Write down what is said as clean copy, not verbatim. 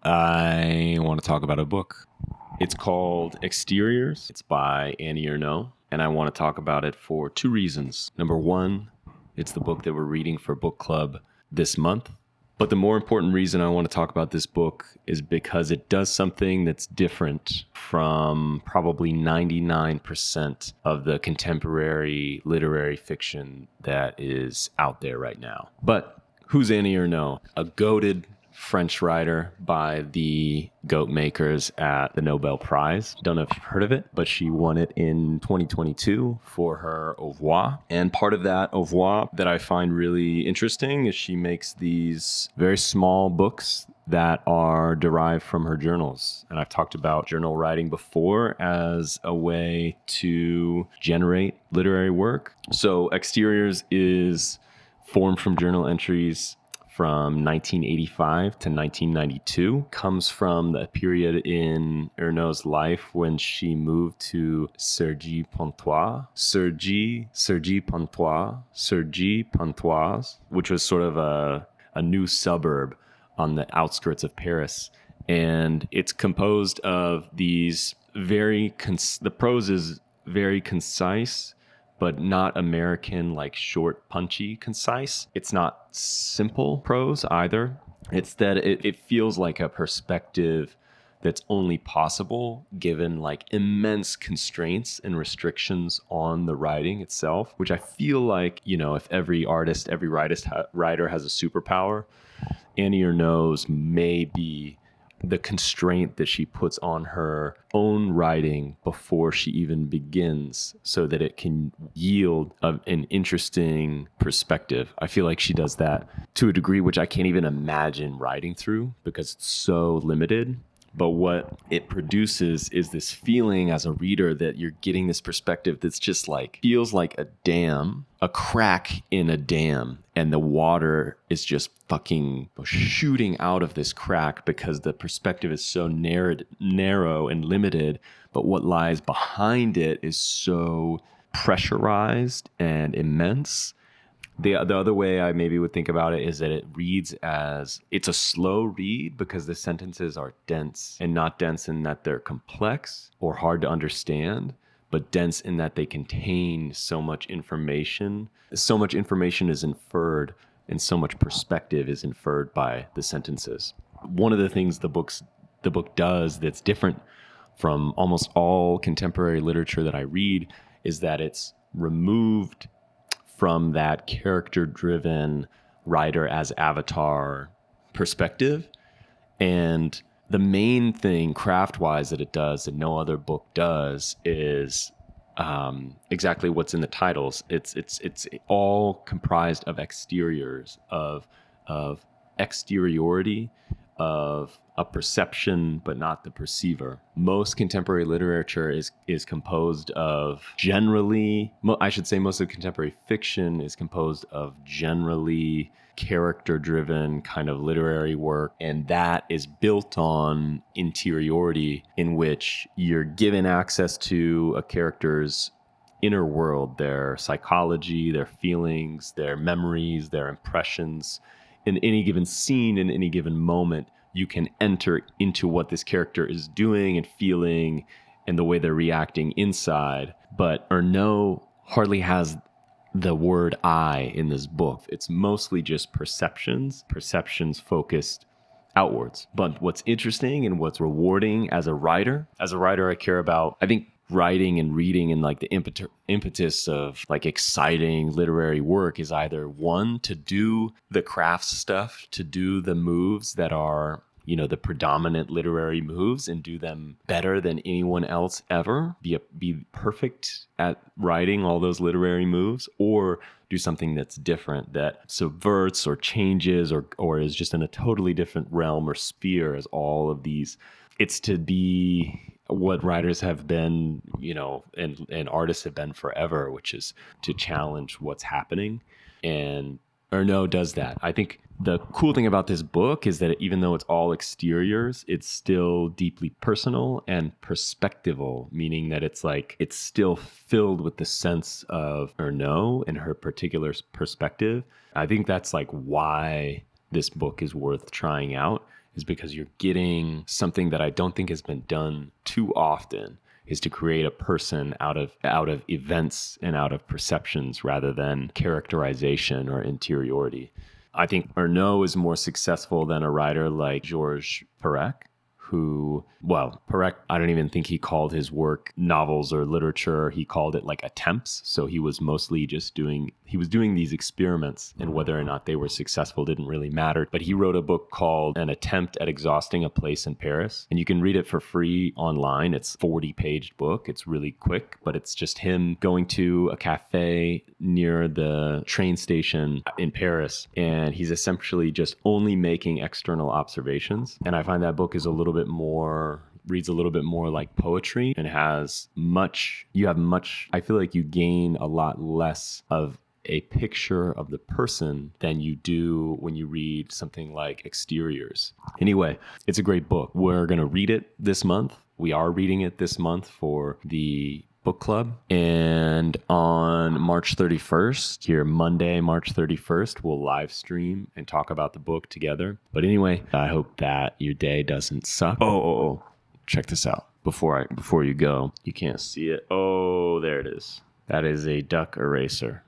I want to talk about a book. It's called Exteriors. It's by Annie Ernaux, and I want to talk about it for two reasons. Number one, it's the book that we're reading for book club this month. But the more important reason I want to talk about this book is because it does something that's different from probably 99% of the contemporary literary fiction that is out there right now. But who's Annie Ernaux? A goated French writer by the goat makers at the Nobel Prize. Don't know if you've heard of it, but she won it in 2022 for her Au revoir. And part of that Au revoir that I find really interesting is she makes these very small books that are derived from her journals. And I've talked about journal writing before as a way to generate literary work. So Exteriors is formed from journal entries from 1985 to 1992, comes from the period in Ernaux's life when she moved to Cergy-Pontoise, which was sort of a new suburb on the outskirts of Paris. And it's composed of these the prose is very concise, but not American, like short, punchy, concise. It's not simple prose either. It's that it feels like a perspective that's only possible given like immense constraints and restrictions on the writing itself, which I feel like, if every writer has a superpower, Annie Ernaux's may be the constraint that she puts on her own writing before she even begins so that it can yield an interesting perspective. I feel like she does that to a degree which I can't even imagine writing through because it's so limited. But what it produces is this feeling as a reader that you're getting this perspective that's just like, feels like a crack in a dam, and the water is just fucking shooting out of this crack because the perspective is so narrow and limited. But what lies behind it is so pressurized and immense. The other way I maybe would think about it is that it reads as it's a slow read because the sentences are dense, and not dense in that they're complex or hard to understand, but dense in that they contain so much information. So much information is inferred and so much perspective is inferred by the sentences. One of the things the book does that's different from almost all contemporary literature that I read is that it's removed from that character-driven writer as avatar perspective. And the main thing craft-wise that it does that no other book does is exactly what's in the titles. It's all comprised of exteriors, of exteriority, of a perception, but not the perceiver. Most contemporary literature is composed of most of contemporary fiction is composed of generally character-driven kind of literary work, and that is built on interiority, in which you're given access to a character's inner world, their psychology, their feelings, their memories, their impressions. In any given scene, in any given moment, you can enter into what this character is doing and feeling and the way they're reacting inside. But Ernaux hardly has the word I in this book. It's mostly just perceptions focused outwards. But what's interesting and what's rewarding as a writer, I care about, I think, writing and reading and like the impetus of like exciting literary work is either one, to do the craft stuff, to do the moves that are, the predominant literary moves and do them better than anyone else ever, be perfect at writing all those literary moves, or do something that's different, that subverts or changes or is just in a totally different realm or sphere as all of these. It's to be what writers have been, and artists have been forever, which is to challenge what's happening. And Ernaux does that. I think the cool thing about this book is that even though it's all exteriors, it's still deeply personal and perspectival, meaning that it's still filled with the sense of Ernaux and her particular perspective. I think that's like why this book is worth trying out, is because you're getting something that I don't think has been done too often, is to create a person out of events and out of perceptions rather than characterization or interiority. I think Arnaud is more successful than a writer like Georges Perec, who, well, Perec, I don't even think he called his work novels or literature. He called it like attempts. So he was mostly just doing these experiments, and whether or not they were successful didn't really matter. But he wrote a book called An Attempt at Exhausting a Place in Paris, and you can read it for free online. It's a 40-page book. It's really quick, but it's just him going to a cafe near the train station in Paris, and he's essentially just only making external observations. And I find that book is reads a little bit more like poetry, and I feel like you gain a lot less of a picture of the person than you do when you read something like Exteriors. Anyway, it's a great book. We're going to read it this month. We are reading it this month for the book club. And on March 31st, here Monday, March 31st, we'll live stream and talk about the book together. But anyway, I hope that your day doesn't suck. Oh, check this out. Before you go, you can't see it. Oh, there it is. That is a duck eraser.